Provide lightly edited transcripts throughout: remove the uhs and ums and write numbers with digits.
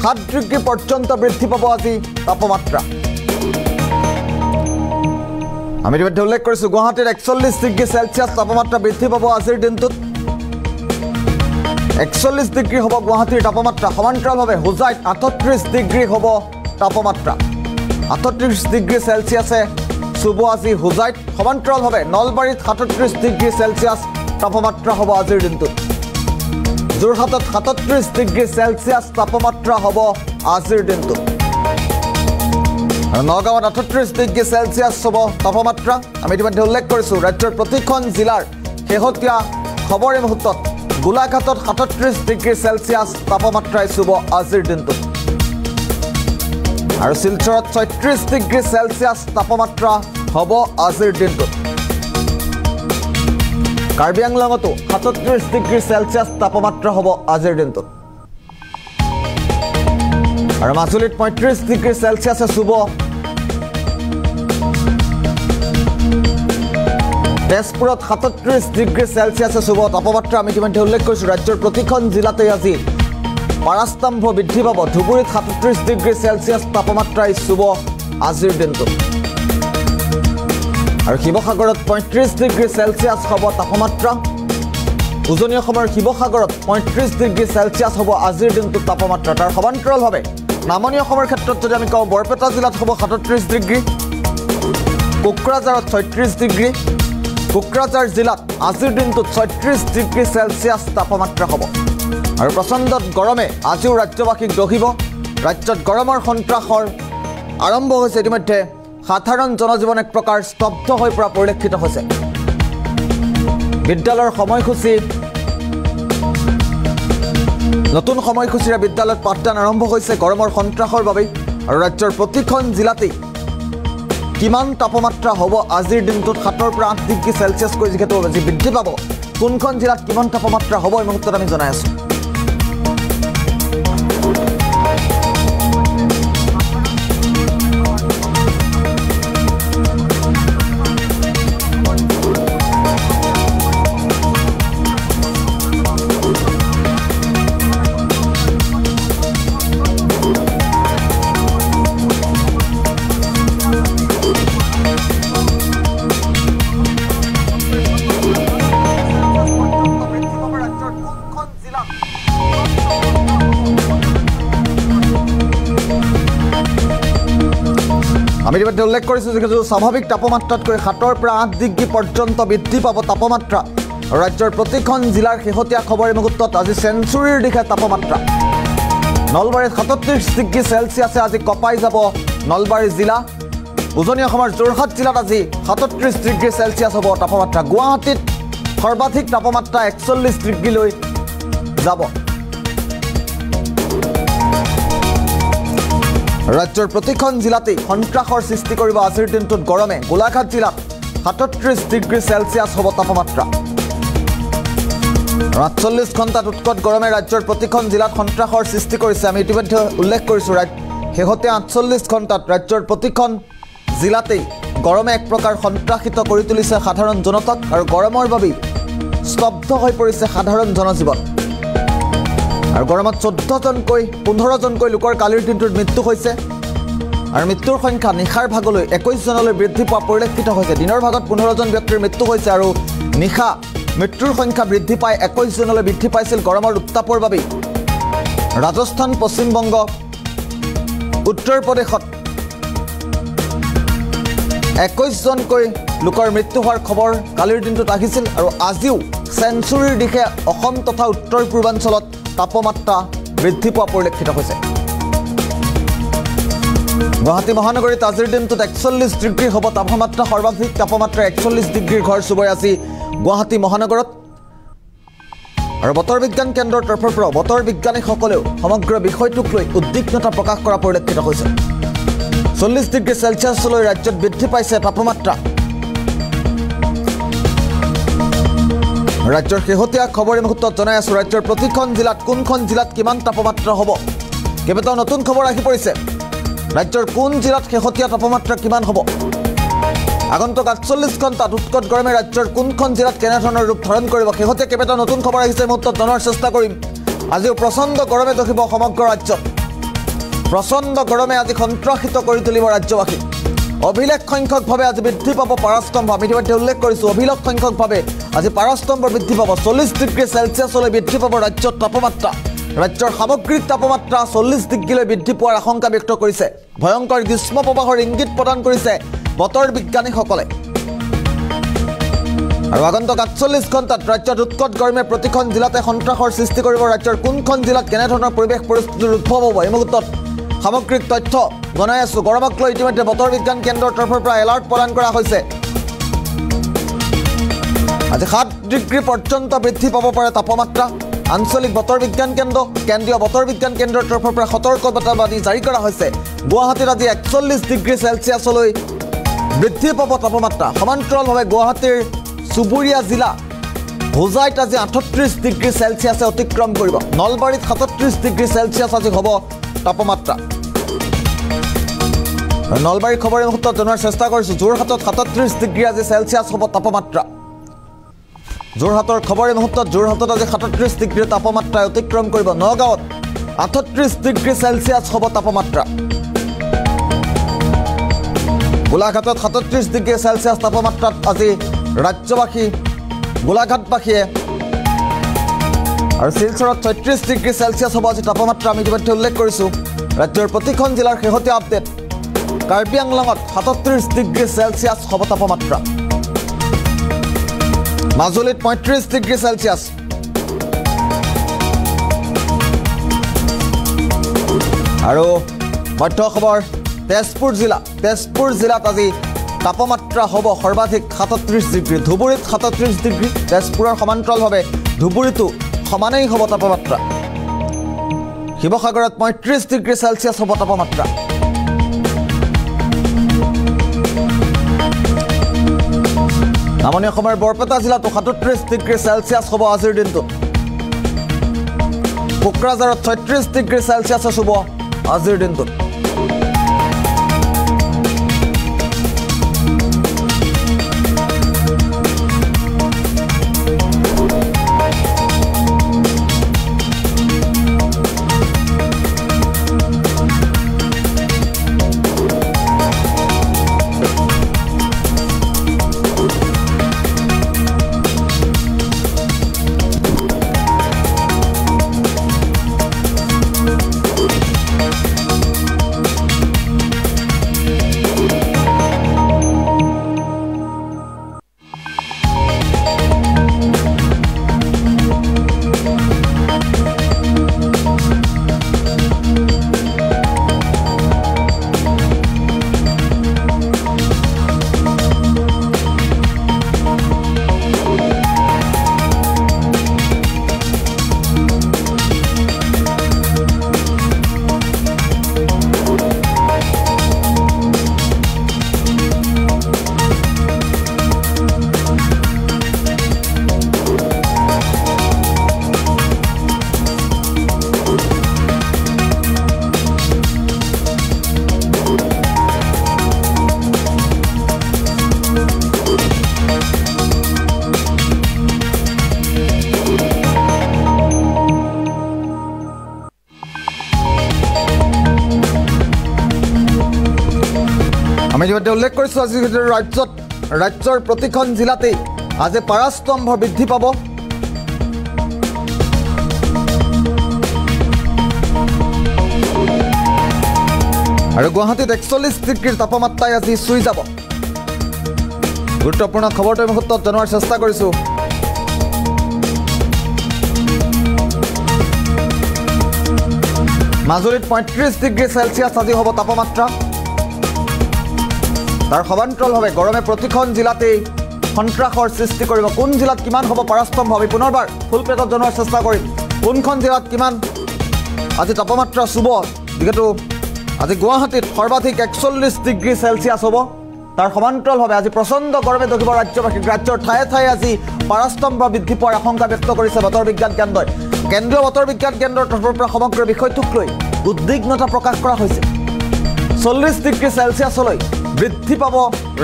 7 degree পৰ্যন্ত বৃদ্ধি পাব আজি তাপমাত্ৰা আমি ইতিমধ্যে উল্লেখ কৰিছো গুৱাহাটীত 41 ডিগ্ৰী সেলসিয়াস তাপমাত্ৰা বৃদ্ধি পাব আজিৰ দিনটোত 41 ডিগ্ৰী হ'ব গুৱাহাটীৰ তাপমাত্ৰা সমান্তৰালভাৱে হোজাইত 38 ডিগ্ৰী হ'ব তাপমাত্ৰা 38 ডিগ্ৰী সেলসিয়াসে চুব আজি হোজাইত সমান্তৰালভাৱে নলবাৰীত 37 ডিগ্ৰী সেলসিয়াস তাপমাত্ৰা হ'ব আজিৰ দিনটোত যোৰহাটত 37 ডিগ্ৰী সেলসিয়াস তাপমাত্ৰা হ'ব আজিৰ দিনটোত নগাঁৱত 38 ডিগ্ৰী সেলসিয়াস হ'ব তাপমাত্ৰা আমি ইতিমধ্যে উল্লেখ কৰিছো ৰাজ্যৰ প্ৰতিখন জিলাৰ শেহতীয়া খবৰ এই মুহূৰ্তত গোলাঘাটত 37 ডিগ্ৰী সেলসিয়াস তাপমাত্ৰাই চুব আজিৰ দিনটোত আৰু শিলচৰত 36 ডিগ্ৰী সেলসিয়াস তাপমাত্ৰা হ'ব আজিৰ দিনটোত কাৰ্বি আংলঙতো 37 ডিগ্ৰী সেলসিয়াস তাপমাত্ৰা হ'ব আজিৰ দিনটোত আৰু মাজুলীত 35 ডিগ্ৰী সেলসিয়াসে চুব তেজপুৰত 37 ডিগ্ৰী সেলসিয়াসে চুব তাপমাত্ৰা আমি ইতিমধ্যে উল্লেখ কৰিছো ৰাজ্যৰ প্ৰতিখন জিলাতে আজি পাৰাস্তম্ভ বৃদ্ধি পাব ধুবুৰীত 37 ডিগ্ৰী সেলসিয়াস তাপমাত্ৰাই চুব আজিৰ দিনটোত আৰু শিৱসাগৰত 35 ডিগ্ৰী সেলসিয়াস হ'ব তাপমাত্ৰা উজনি অসমৰ শিৱসাগৰত 35 ডিগ্ৰী সেলসিয়াস হ'ব আজিৰ দিনটোত তাপমাত্ৰা তাৰ সমান্তৰালভাৱে নামনি অসমৰ ক্ষেত্ৰত যদি আমি কওঁ বৰপেটা জিলাত হ'ব 37 ডিগ্ৰী কোকৰাঝাৰত 36 ডিগ্ৰী কোকৰাঝাৰ জিলাত আজিৰ দিনটোত 36 ডিগ্ৰী সেলসিয়াস তাপমাত্ৰা হ'ব আৰু প্ৰচণ্ডত গৰমে আজিও ৰাজ্যবাসীক দহিব ৰাজ্যত গৰমৰ সন্ত্ৰাসৰ আৰম্ভ হৈছে ইতিমধ্যে সাধাৰণ জনজীৱন এক প্ৰকাৰ স্তব্ধ হৈ পৰা পৰিলক্ষিত হৈছে বিদ্যালয়ৰ সময়সূচী নতুন সময়সূচীৰে বিদ্যালয়ত পাঠদান আৰম্ভ হৈছে গৰমৰ সন্ত্ৰাসৰ বাবে আৰু ৰাজ্যৰ প্ৰতিখন জিলাতেই কিমান তাপমাত্ৰা হ'ব আজিৰ দিনটোত 7 পৰা 8 ডিগ্ৰী সেলসিয়াস কৈ যিহেতু আজি বৃদ্ধি পাব কোনখন জিলাত কিমান তাপমাত্ৰা হ'ব এই মুহূৰ্তত আমি জনাই আছো আমি ইতিমধ্যে উল্লেখ কৰিছো যে স্বাভাৱিক তাপমাত্ৰাতকৈ 7 পৰা 8 ডিগ্ৰী পৰ্যন্ত বৃদ্ধি পাব তাপমাত্ৰা ৰাজ্যৰ প্ৰতিখন জিলাৰ শেহতীয়া খবৰ এই মুহূৰ্তত আজি সেঞ্চুৰীৰ দিশে তাপমাত্ৰা নলবাৰীত 37 ডিগ্ৰী সেলসিয়াসে আজি কপাই যাব নলবাৰী জিলা উজনি অসমৰ যোৰহাট জিলাত আজি 37 ডিগ্ৰী সেলসিয়াস হ'ব তাপমাত্ৰা গুৱাহাটীত সৰ্বাধিক তাপমাত্ৰা 41 ডিগ্ৰীলৈ যাব ৰাজ্যৰ প্ৰতিখন জিলাতেই সন্ত্ৰাসৰ সৃষ্টি কৰিব আজিৰ দিনটোত গৰমে গোলাঘাট জিলাত 37 ডিগ্ৰী সেলসিয়াস হ'ব তাপমাত্ৰা 48 ঘণ্টাত উৎকট গৰমে ৰাজ্যৰ প্ৰতিখন জিলাত সন্ত্ৰাসৰ সৃষ্টি কৰিছে আমি ইতিমধ্যে উল্লেখ কৰিছো শেহতীয়া 48 ঘণ্টাত ৰাজ্যৰ প্ৰতিখন জিলাতেই গৰমে এক প্ৰকাৰ সন্ত্ৰাসিত কৰি তুলিছে সাধাৰণ জনতাক আৰু গৰমৰ বাবে স্তব্ধ হৈ পৰিছে সাধাৰণ জনজীৱন আৰু গৰমত 15 জনকৈ লোকৰ কালিৰ দিনটোত মৃত্যু হৈছে আৰু মৃত্যুৰ সংখ্যা নিশাৰ ভাগলৈ 21 জনলৈ বৃদ্ধি পোৱা পৰিলক্ষিত হৈছে দিনৰ ভাগত 15 জন ব্যক্তিৰ মৃত্যু হৈছে আৰু নিশা মৃত্যুৰ সংখ্যা বৃদ্ধি পাই 21 জনলৈ বৃদ্ধি পাইছিল গৰমৰ উত্তাপৰ বাবে ৰাজস্থান পশ্চিমবংগ উত্তৰ প্ৰদেশত 21 জনকৈ লোকৰ মৃত্যু হোৱাৰ খবৰ কালিৰ দিনটোত আহিছিল আৰু আজিও সেঞ্চুৰীৰ দিশে অসম তথা উত্তৰ পূৰ্বাঞ্চলত তাপমাত্ৰা বৃদ্ধি পোৱা পৰিলক্ষিত হৈছে গুৱাহাটী মহানগৰীত আজিৰ দিনটোত 41 ডিগ্ৰী হ'ব তাপমাত্ৰা সৰ্বাধিক তাপমাত্ৰা 41 ডিগ্ৰীৰ ঘৰ চুবই আজি গুৱাহাটী মহানগৰত আৰু বতৰ বিজ্ঞান কেন্দ্ৰৰ তৰফৰ পৰা বতৰ বিজ্ঞানীসকলেও সমগ্ৰ বিষয়টোক লৈ উদ্বিগ্নতা প্ৰকাশ কৰা পৰিলক্ষিত হৈছে 40 ডিগ্ৰী সেলসিয়াছলৈ ৰাজ্যত বৃদ্ধি পাইছে তাপমাত্ৰা ৰাজ্যৰ শেহতীয়া খবৰ এই মুহূৰ্তত জনাই আছো ৰাজ্যৰ প্ৰতিখন জিলাত কোনখন জিলাত কিমান তাপমাত্ৰা হ'ব কেইবাটাও নতুন খবৰ আহি পৰিছে ৰাজ্যৰ কোন জিলাত শেহতীয়া তাপমাত্ৰা কিমান হ'ব আগন্তুক 48 ঘণ্টাত উৎকট গৰমে ৰাজ্যৰ কোনখন জিলাত কেনে ধৰণৰ ৰূপ ধাৰণ কৰিব শেহতীয়া কেইবাটাও নতুন খবৰ আহিছে মুহূৰ্তত জনাৰ চেষ্টা কৰিম আজিও প্ৰচণ্ড গৰমে দহিব সমগ্ৰ ৰাজ্যত প্ৰচণ্ড গৰমে আজি সন্ত্ৰাসিত কৰি তুলিব ৰাজ্যবাসী অভিলেখ সংখ্যকভাৱে আজি বৃদ্ধি পাব পাৰাস্তম্ভ আমি ইতিমধ্যে উল্লেখ কৰিছোঁ অভিলেখ সংখ্যকভাৱে আজি পাৰাস্তম্ভ বৃদ্ধি পাব 40 ডিগ্ৰী চেলছিয়াছলৈ বৃদ্ধি পাব ৰাজ্যৰ তাপমাত্ৰা ৰাজ্যৰ সামগ্ৰিক তাপমাত্ৰা 40 ডিগ্ৰীলৈ বৃদ্ধি পোৱাৰ আশংকা ব্যক্ত কৰিছে ভয়ংকৰ গ্ৰীষ্ম প্ৰবাহৰ ইংগিত প্ৰদান কৰিছে বতৰ বিজ্ঞানীসকলে আৰু আগন্তুক 48 ঘণ্টাত ৰাজ্যত উৎকট গৰমে প্ৰতিখন জিলাতে সন্ত্ৰাসৰ সৃষ্টি কৰিব ৰাজ্যৰ কোনখন জিলাত কেনেধৰণৰ পৰিৱেশ পৰিস্থিতিৰ উদ্ভৱ হ'ব এই মুহূৰ্তত সামগ্ৰিক তথ্য জনাই আছোঁ গৰমক লৈ ইতিমধ্যে বতৰ বিজ্ঞান কেন্দ্ৰৰ তৰফৰ পৰা এলাৰ্ট প্ৰদান কৰা হৈছে আজি 7 ডিগ্ৰী পৰ্যন্ত বৃদ্ধি পাব পাৰে তাপমাত্ৰা আঞ্চলিক বতৰ বিজ্ঞান কেন্দ্ৰ কেন্দ্ৰীয় বতৰ বিজ্ঞান কেন্দ্ৰৰ তৰফৰ পৰা সতৰ্কবাণী জাৰি কৰা হৈছে গুৱাহাটীত আজি 41 ডিগ্ৰী চেলছিয়াছলৈ বৃদ্ধি পাব তাপমাত্ৰা সমান্তৰালভাৱে গুৱাহাটীৰ চুবুৰীয়া জিলা হোজাইত আজি 38 ডিগ্ৰী চেলছিয়াছে অতিক্ৰম কৰিব নলবাৰীত 37 ডিগ্ৰী চেলছিয়াছ আজি হ'ব তাপমাত্ৰা নলবাৰীৰ খবৰ এই মুহূৰ্তত জনাৰ চেষ্টা কৰিছোঁ যোৰহাটত 37 ডিগ্ৰী আজি চেলছিয়াছ হ'ব তাপমাত্ৰা যোৰহাটৰ খবৰ এই মুহূৰ্তত যোৰহাটত আজি 37 ডিগ্ৰী তাপমাত্ৰাই অতিক্ৰম কৰিব নগাঁৱত 38 ডিগ্ৰী চেলছিয়াছ হ'ব তাপমাত্ৰা গোলাঘাটত 37 ডিগ্ৰী চেলছিয়াছ তাপমাত্ৰাত আজি ৰাজ্যবাসী গোলাঘাটবাসীয়ে আৰু শিলচৰত 36 ডিগ্ৰী চেলছিয়াছ হ'ব আজি তাপমাত্ৰা আমি ইতিমধ্যে উল্লেখ কৰিছোঁ ৰাজ্যৰ প্ৰতিখন জিলাৰ শেহতীয়া আপডেট কাৰ্বি আংলঙত 37 ডিগ্ৰী চেলছিয়াছ হ'ব তাপমাত্ৰা মাজুলীত 35 ডিগ্ৰী চেলছিয়াছ আৰু মধ্য খবৰ তেজপুৰ জিলাত আজি তাপমাত্ৰা হ'ব সৰ্বাধিক 37 ডিগ্ৰী ধুবুৰীত 37 ডিগ্ৰী তেজপুৰৰ সমান্তৰালভাৱে ধুবুৰীতো সমানেই হ'ব তাপমাত্ৰা শিৱসাগৰত 35 ডিগ্ৰী চেলছিয়াছ হ'ব তাপমাত্ৰা নামনি অসমৰ বৰপেটা জিলাতো 37 ডিগ্ৰী চেলছিয়াছ হ'ব আজিৰ দিনটোত কোকৰাঝাৰত 36 ডিগ্ৰী চেলছিয়াছ হ'ব আজিৰ দিনটোত আমি ইতিমধ্যে উল্লেখ কৰিছোঁ আজি ৰাজ্যৰ প্ৰতিখন জিলাতেই আজি পাৰাস্তম্ভ বৃদ্ধি পাব আৰু গুৱাহাটীত 41 ডিগ্ৰীৰ তাপমাত্ৰাই আজি চুই যাব গুৰুত্বপূৰ্ণ খবৰটো এই মুহূৰ্তত জনোৱাৰ চেষ্টা কৰিছোঁ মাজুলীত 35 ডিগ্ৰী চেলছিয়াছ আজি হ'ব তাপমাত্ৰা তাৰ সমান্তৰালভাৱে গৰমে প্ৰতিখন জিলাতেই সন্ত্ৰাসৰ সৃষ্টি কৰিব কোন জিলাত কিমান হ'ব পাৰাস্তম্ভ আমি পুনৰবাৰ ফুল প্লেটত জনোৱাৰ চেষ্টা কৰিম কোনখন জিলাত কিমান আজি তাপমাত্ৰা চুব যিহেতু আজি গুৱাহাটীত সৰ্বাধিক 41 ডিগ্ৰী চেলছিয়াছ হ'ব তাৰ সমান্তৰালভাৱে আজি প্ৰচণ্ড গৰমে দহিব ৰাজ্যবাসীক ৰাজ্যৰ ঠায়ে ঠায়ে আজি পাৰাস্তম্ভ বৃদ্ধি পোৱাৰ আশংকা ব্যক্ত কৰিছে বতৰ বিজ্ঞান কেন্দ্ৰই কেন্দ্ৰীয় বতৰ বিজ্ঞান কেন্দ্ৰৰ তৰফৰ পৰা সমগ্ৰ বিষয়টোক লৈ উদ্বিগ্নতা প্ৰকাশ কৰা হৈছে 40 ডিগ্ৰী চেলছিয়াছলৈ বৃদ্ধি পাব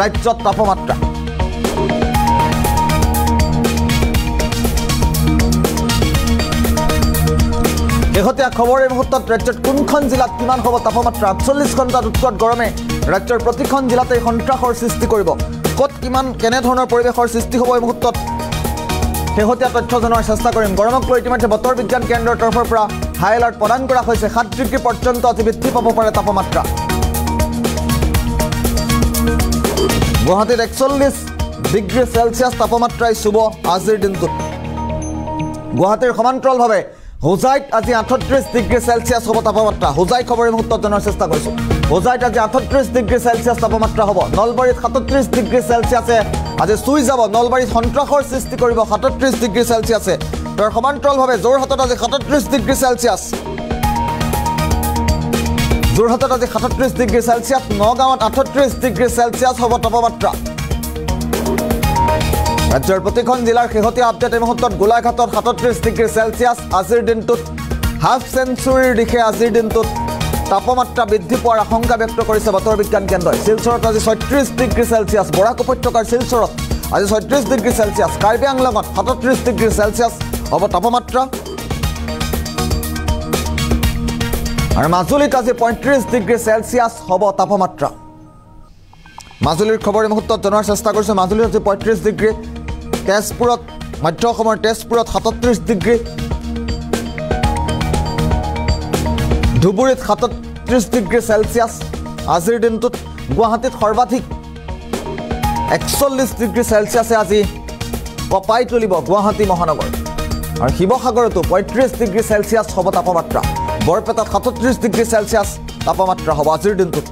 ৰাজ্যত তাপমাত্ৰা শেহতীয়া খবৰ এই মুহূৰ্তত ৰাজ্যৰ কোনখন জিলাত কিমান হ'ব তাপমাত্ৰা ৪৮ ঘণ্টাত উৎকট গৰমে ৰাজ্যৰ প্ৰতিখন জিলাতে সন্ত্ৰাসৰ সৃষ্টি কৰিব ক'ত কিমান কেনেধৰণৰ পৰিৱেশৰ সৃষ্টি হ'ব এই মুহূৰ্তত শেহতীয়া তথ্য জনোৱাৰ চেষ্টা কৰিম গৰমক লৈ ইতিমধ্যে বতৰ বিজ্ঞান কেন্দ্ৰৰ তৰফৰ পৰা হাই এলাৰ্ট প্ৰদান কৰা হৈছে ৭ ডিগ্ৰী পৰ্যন্ত অতি বৃদ্ধি পাব পাৰে তাপমাত্ৰা গুৱাহাটীত ৪১ ডিগ্ৰী চেলছিয়াছ তাপমাত্ৰাই চুব আজিৰ দিনটোত গুৱাহাটীৰ সমান্তৰালভাৱে হোজাইত আজি ৩৮ ডিগ্ৰী চেলছিয়াছ হ'ব তাপমাত্ৰা হোজাই খবৰ এই মুহূৰ্তত জনাৰ চেষ্টা কৰিছোঁ হোজাইত আজি ৩৮ ডিগ্ৰী চেলছিয়াছ তাপমাত্ৰা হ'ব নলবাৰীত ৩৭ ডিগ্ৰী চেলছিয়াছে আজি চুই যাব নলবাৰীত সন্ত্ৰাসৰ সৃষ্টি কৰিব ৩৭ ডিগ্ৰী চেলছিয়াছে তাৰ সমান্তৰালভাৱে যোৰহাটত আজি ৩৭ ডিগ্ৰী চেলছিয়াছ যোৰহাটত আজি ৩৭ ডিগ্ৰী চেলছিয়াছ নগাঁৱত ৩৮ ডিগ্ৰী চেলছিয়াছ হ'ব তাপমাত্ৰা ৰাজ্যৰ প্ৰতিখন জিলাৰ শেহতীয়া আপডেট এই মুহূৰ্তত গোলাঘাটত ৩৭ ডিগ্ৰী চেলছিয়াছ আজিৰ দিনটোত হাফ চেঞ্চুৰীৰ দিশে আজিৰ দিনটোত তাপমাত্ৰা বৃদ্ধি পোৱাৰ আশংকা ব্যক্ত কৰিছে বতৰ বিজ্ঞান কেন্দ্ৰই শিলচৰত আজি ৩৬ ডিগ্ৰী চেলছিয়াছ বৰাক উপত্যকাৰ শিলচৰত আজি ৩৬ ডিগ্ৰী চেলছিয়াছ কাৰ্বি আংলঙত ৩৭ ডিগ্ৰী চেলছিয়াছ হ'ব তাপমাত্ৰা আৰু মাজুলীত আজি ৩৫ ডিগ্ৰী চেলছিয়াছ হ'ব তাপমাত্ৰা মাজুলীৰ খবৰ এই মুহূৰ্তত জনোৱাৰ চেষ্টা কৰিছোঁ মাজুলীত আজি ৩৫ ডিগ্ৰী তেজপুৰত মধ্য অসমৰ তেজপুৰত ৩৭ ডিগ্ৰী ধুবুৰীত ৩৭ ডিগ্ৰী চেলছিয়াছ আজিৰ দিনটোত গুৱাহাটীত সৰ্বাধিক ৪১ ডিগ্ৰী চেলছিয়াছে আজি কঁপাই তুলিব গুৱাহাটী মহানগৰ আৰু শিৱসাগৰতো ৩৫ ডিগ্ৰী চেলছিয়াছ হ'ব তাপমাত্ৰা বৰপেটাত ৩৭ ডিগ্ৰী চেলছিয়াছ তাপমাত্ৰা হ'ব আজিৰ দিনটোত